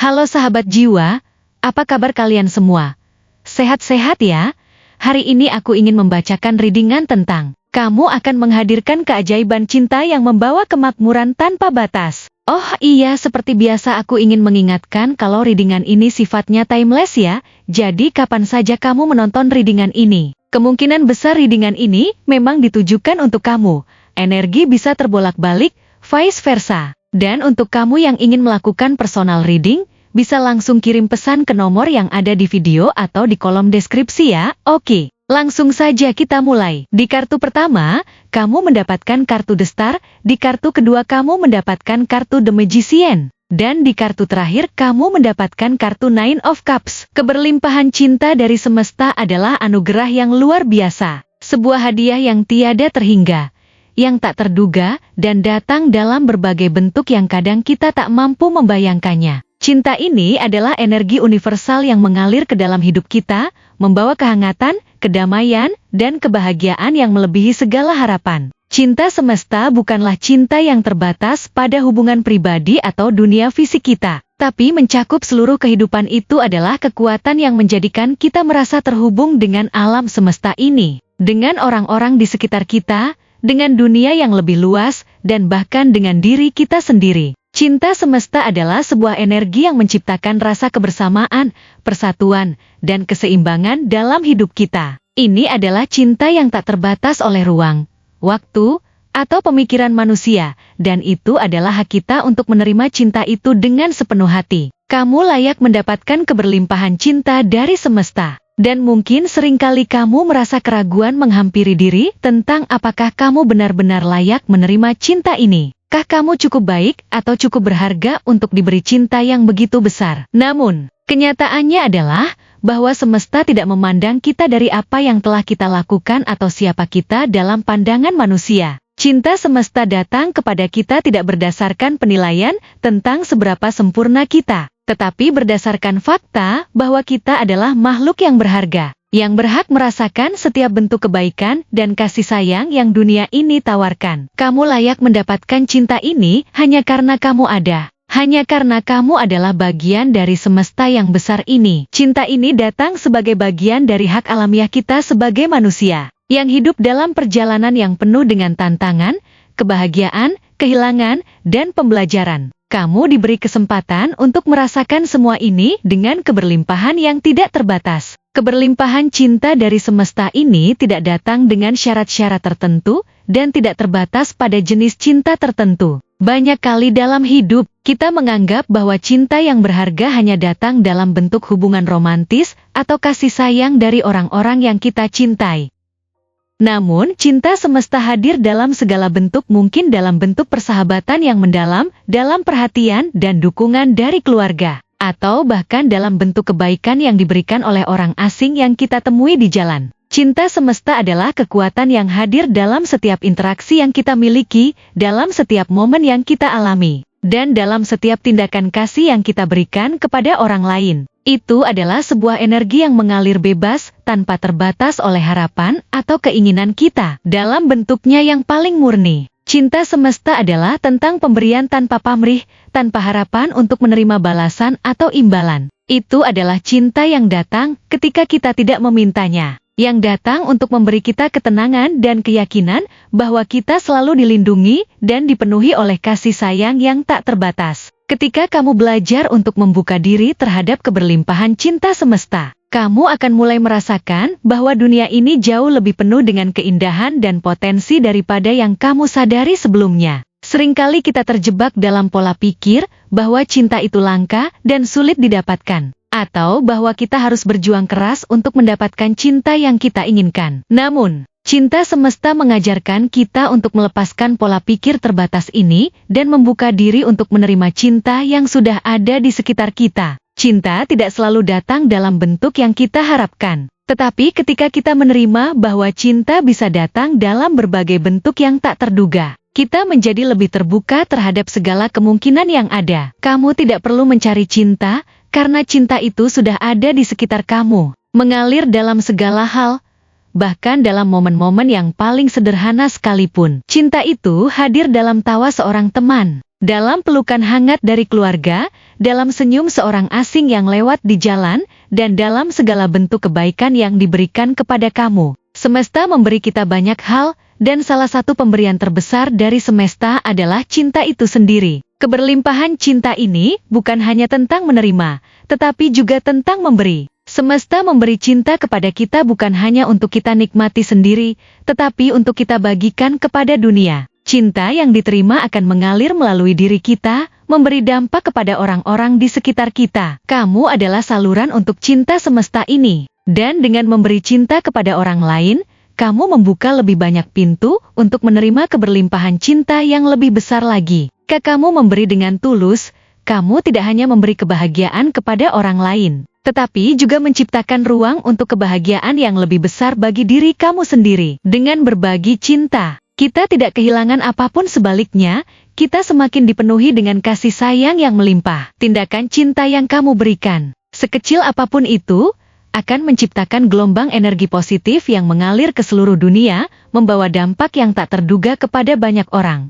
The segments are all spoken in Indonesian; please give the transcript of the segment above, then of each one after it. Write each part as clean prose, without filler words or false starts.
Halo sahabat jiwa, apa kabar kalian semua? Sehat-sehat ya? Hari ini aku ingin membacakan readingan tentang kamu akan menghadirkan keajaiban cinta yang membawa kemakmuran tanpa batas. Oh iya, seperti biasa aku ingin mengingatkan kalau readingan ini sifatnya timeless ya, jadi kapan saja kamu menonton readingan ini. Kemungkinan besar readingan ini memang ditujukan untuk kamu. Energi bisa terbolak-balik, vice versa. Dan untuk kamu yang ingin melakukan personal reading, bisa langsung kirim pesan ke nomor yang ada di video atau di kolom deskripsi ya. Oke, langsung saja kita mulai. Di kartu pertama, kamu mendapatkan kartu The Star, di kartu kedua kamu mendapatkan kartu The Magician, dan di kartu terakhir kamu mendapatkan kartu Nine of Cups. Keberlimpahan cinta dari semesta adalah anugerah yang luar biasa, sebuah hadiah yang tiada terhingga, yang tak terduga, dan datang dalam berbagai bentuk yang kadang kita tak mampu membayangkannya. Cinta ini adalah energi universal yang mengalir ke dalam hidup kita, membawa kehangatan, kedamaian, dan kebahagiaan yang melebihi segala harapan. Cinta semesta bukanlah cinta yang terbatas pada hubungan pribadi atau dunia fisik kita, tapi mencakup seluruh kehidupan. Itu adalah kekuatan yang menjadikan kita merasa terhubung dengan alam semesta ini, dengan orang-orang di sekitar kita, dengan dunia yang lebih luas, dan bahkan dengan diri kita sendiri. Cinta semesta adalah sebuah energi yang menciptakan rasa kebersamaan, persatuan, dan keseimbangan dalam hidup kita. Ini adalah cinta yang tak terbatas oleh ruang, waktu, atau pemikiran manusia, dan itu adalah hak kita untuk menerima cinta itu dengan sepenuh hati. Kamu layak mendapatkan keberlimpahan cinta dari semesta. Dan mungkin seringkali kamu merasa keraguan menghampiri diri tentang apakah kamu benar-benar layak menerima cinta ini. Kah kamu cukup baik atau cukup berharga untuk diberi cinta yang begitu besar? Namun, kenyataannya adalah bahwa semesta tidak memandang kita dari apa yang telah kita lakukan atau siapa kita dalam pandangan manusia. Cinta semesta datang kepada kita tidak berdasarkan penilaian tentang seberapa sempurna kita, tetapi berdasarkan fakta bahwa kita adalah makhluk yang berharga, yang berhak merasakan setiap bentuk kebaikan dan kasih sayang yang dunia ini tawarkan. Kamu layak mendapatkan cinta ini hanya karena kamu ada. Hanya karena kamu adalah bagian dari semesta yang besar ini. Cinta ini datang sebagai bagian dari hak alamiah kita sebagai manusia, yang hidup dalam perjalanan yang penuh dengan tantangan, kebahagiaan, kehilangan, dan pembelajaran. Kamu diberi kesempatan untuk merasakan semua ini dengan keberlimpahan yang tidak terbatas. Keberlimpahan cinta dari semesta ini tidak datang dengan syarat-syarat tertentu dan tidak terbatas pada jenis cinta tertentu. Banyak kali dalam hidup, kita menganggap bahwa cinta yang berharga hanya datang dalam bentuk hubungan romantis atau kasih sayang dari orang-orang yang kita cintai. Namun, cinta semesta hadir dalam segala bentuk, mungkin dalam bentuk persahabatan yang mendalam, dalam perhatian dan dukungan dari keluarga, atau bahkan dalam bentuk kebaikan yang diberikan oleh orang asing yang kita temui di jalan. Cinta semesta adalah kekuatan yang hadir dalam setiap interaksi yang kita miliki, dalam setiap momen yang kita alami, dan dalam setiap tindakan kasih yang kita berikan kepada orang lain. Itu adalah sebuah energi yang mengalir bebas, tanpa terbatas oleh harapan atau keinginan kita, dalam bentuknya yang paling murni. Cinta semesta adalah tentang pemberian tanpa pamrih, tanpa harapan untuk menerima balasan atau imbalan. Itu adalah cinta yang datang ketika kita tidak memintanya, yang datang untuk memberi kita ketenangan dan keyakinan bahwa kita selalu dilindungi dan dipenuhi oleh kasih sayang yang tak terbatas. Ketika kamu belajar untuk membuka diri terhadap keberlimpahan cinta semesta, kamu akan mulai merasakan bahwa dunia ini jauh lebih penuh dengan keindahan dan potensi daripada yang kamu sadari sebelumnya. Seringkali kita terjebak dalam pola pikir bahwa cinta itu langka dan sulit didapatkan, atau bahwa kita harus berjuang keras untuk mendapatkan cinta yang kita inginkan. Namun, cinta semesta mengajarkan kita untuk melepaskan pola pikir terbatas ini dan membuka diri untuk menerima cinta yang sudah ada di sekitar kita. Cinta tidak selalu datang dalam bentuk yang kita harapkan, tetapi ketika kita menerima bahwa cinta bisa datang dalam berbagai bentuk yang tak terduga, kita menjadi lebih terbuka terhadap segala kemungkinan yang ada. Kamu tidak perlu mencari cinta, karena cinta itu sudah ada di sekitar kamu, mengalir dalam segala hal, bahkan dalam momen-momen yang paling sederhana sekalipun. Cinta itu hadir dalam tawa seorang teman, dalam pelukan hangat dari keluarga, dalam senyum seorang asing yang lewat di jalan, dan dalam segala bentuk kebaikan yang diberikan kepada kamu. Semesta memberi kita banyak hal, dan salah satu pemberian terbesar dari semesta adalah cinta itu sendiri. Keberlimpahan cinta ini bukan hanya tentang menerima, tetapi juga tentang memberi. Semesta memberi cinta kepada kita bukan hanya untuk kita nikmati sendiri, tetapi untuk kita bagikan kepada dunia. Cinta yang diterima akan mengalir melalui diri kita, memberi dampak kepada orang-orang di sekitar kita. Kamu adalah saluran untuk cinta semesta ini. Dan dengan memberi cinta kepada orang lain, kamu membuka lebih banyak pintu untuk menerima keberlimpahan cinta yang lebih besar lagi. Jika kamu memberi dengan tulus, kamu tidak hanya memberi kebahagiaan kepada orang lain, tetapi juga menciptakan ruang untuk kebahagiaan yang lebih besar bagi diri kamu sendiri. Dengan berbagi cinta, kita tidak kehilangan apapun, sebaliknya, kita semakin dipenuhi dengan kasih sayang yang melimpah. Tindakan cinta yang kamu berikan, sekecil apapun itu, akan menciptakan gelombang energi positif yang mengalir ke seluruh dunia, membawa dampak yang tak terduga kepada banyak orang.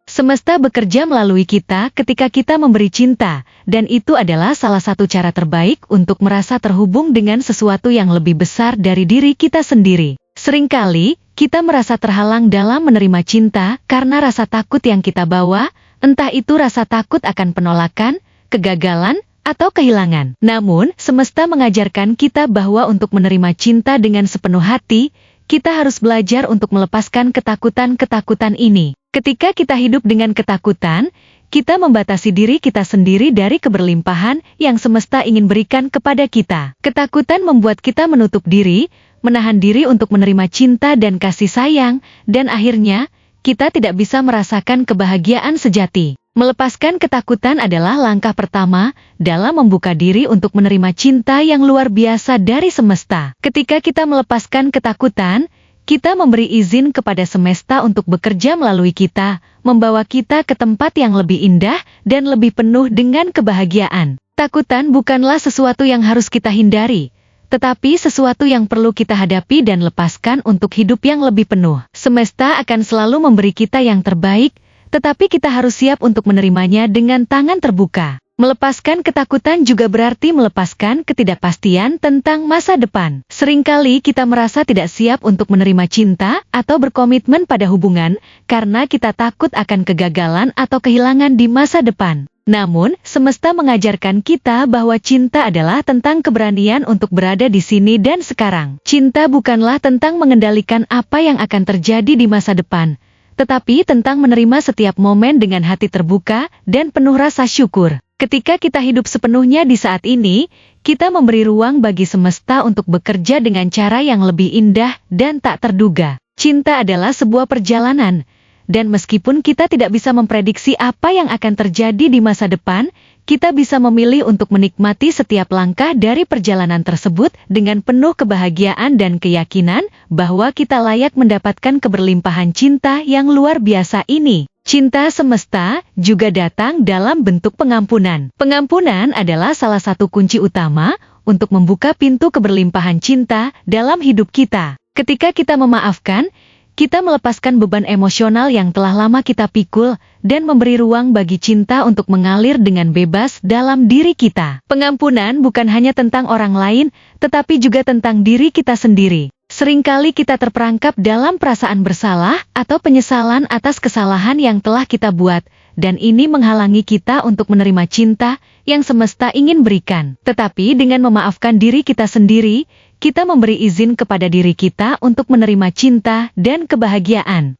Semesta bekerja melalui kita ketika kita memberi cinta, dan itu adalah salah satu cara terbaik untuk merasa terhubung dengan sesuatu yang lebih besar dari diri kita sendiri. Seringkali, kita merasa terhalang dalam menerima cinta karena rasa takut yang kita bawa, entah itu rasa takut akan penolakan, kegagalan, atau kehilangan. Namun, semesta mengajarkan kita bahwa untuk menerima cinta dengan sepenuh hati, kita harus belajar untuk melepaskan ketakutan-ketakutan ini. Ketika kita hidup dengan ketakutan, kita membatasi diri kita sendiri dari keberlimpahan yang semesta ingin berikan kepada kita. Ketakutan membuat kita menutup diri, menahan diri untuk menerima cinta dan kasih sayang, dan akhirnya, kita tidak bisa merasakan kebahagiaan sejati. Melepaskan ketakutan adalah langkah pertama dalam membuka diri untuk menerima cinta yang luar biasa dari semesta. Ketika kita melepaskan ketakutan, kita memberi izin kepada semesta untuk bekerja melalui kita, membawa kita ke tempat yang lebih indah dan lebih penuh dengan kebahagiaan. Takutan bukanlah sesuatu yang harus kita hindari, tetapi sesuatu yang perlu kita hadapi dan lepaskan untuk hidup yang lebih penuh. Semesta akan selalu memberi kita yang terbaik, tetapi kita harus siap untuk menerimanya dengan tangan terbuka. Melepaskan ketakutan juga berarti melepaskan ketidakpastian tentang masa depan. Seringkali kita merasa tidak siap untuk menerima cinta atau berkomitmen pada hubungan karena kita takut akan kegagalan atau kehilangan di masa depan. Namun, semesta mengajarkan kita bahwa cinta adalah tentang keberanian untuk berada di sini dan sekarang. Cinta bukanlah tentang mengendalikan apa yang akan terjadi di masa depan, tetapi tentang menerima setiap momen dengan hati terbuka dan penuh rasa syukur. Ketika kita hidup sepenuhnya di saat ini, kita memberi ruang bagi semesta untuk bekerja dengan cara yang lebih indah dan tak terduga. Cinta adalah sebuah perjalanan, dan meskipun kita tidak bisa memprediksi apa yang akan terjadi di masa depan, kita bisa memilih untuk menikmati setiap langkah dari perjalanan tersebut dengan penuh kebahagiaan dan keyakinan bahwa kita layak mendapatkan keberlimpahan cinta yang luar biasa ini. Cinta semesta juga datang dalam bentuk pengampunan. Pengampunan adalah salah satu kunci utama untuk membuka pintu keberlimpahan cinta dalam hidup kita. Ketika kita memaafkan, kita melepaskan beban emosional yang telah lama kita pikul dan memberi ruang bagi cinta untuk mengalir dengan bebas dalam diri kita. Pengampunan bukan hanya tentang orang lain, tetapi juga tentang diri kita sendiri. Seringkali kita terperangkap dalam perasaan bersalah atau penyesalan atas kesalahan yang telah kita buat, dan ini menghalangi kita untuk menerima cinta yang semesta ingin berikan. Tetapi dengan memaafkan diri kita sendiri, kita memberi izin kepada diri kita untuk menerima cinta dan kebahagiaan.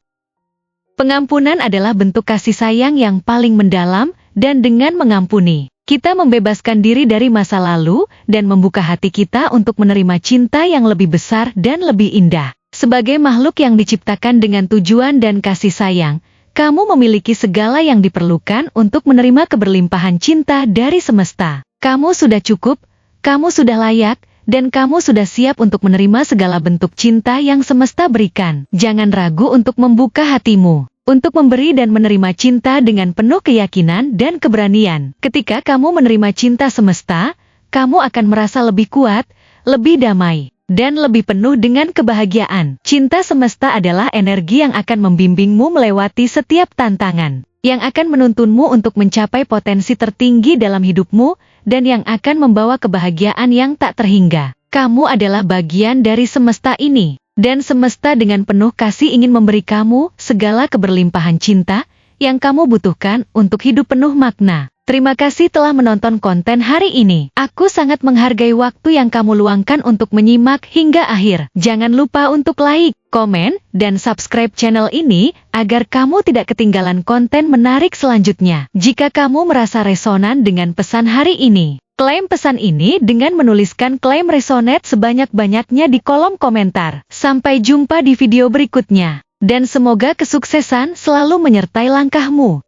Pengampunan adalah bentuk kasih sayang yang paling mendalam, dan dengan mengampuni, kita membebaskan diri dari masa lalu dan membuka hati kita untuk menerima cinta yang lebih besar dan lebih indah. Sebagai makhluk yang diciptakan dengan tujuan dan kasih sayang, kamu memiliki segala yang diperlukan untuk menerima keberlimpahan cinta dari semesta. Kamu sudah cukup, kamu sudah layak, dan kamu sudah siap untuk menerima segala bentuk cinta yang semesta berikan. Jangan ragu untuk membuka hatimu untuk memberi dan menerima cinta dengan penuh keyakinan dan keberanian. Ketika kamu menerima cinta semesta, kamu akan merasa lebih kuat, lebih damai, dan lebih penuh dengan kebahagiaan. Cinta semesta adalah energi yang akan membimbingmu melewati setiap tantangan. yang akan menuntunmu untuk mencapai potensi tertinggi dalam hidupmu, dan yang akan membawa kebahagiaan yang tak terhingga. Kamu adalah bagian dari semesta ini, dan semesta dengan penuh kasih ingin memberi kamu segala keberlimpahan cinta yang kamu butuhkan untuk hidup penuh makna. Terima kasih telah menonton konten hari ini. Aku sangat menghargai waktu yang kamu luangkan untuk menyimak hingga akhir. Jangan lupa untuk like, komen, dan subscribe channel ini agar kamu tidak ketinggalan konten menarik selanjutnya. Jika kamu merasa resonan dengan pesan hari ini, klaim pesan ini dengan menuliskan klaim resonate sebanyak-banyaknya di kolom komentar. Sampai jumpa di video berikutnya. Dan semoga kesuksesan selalu menyertai langkahmu.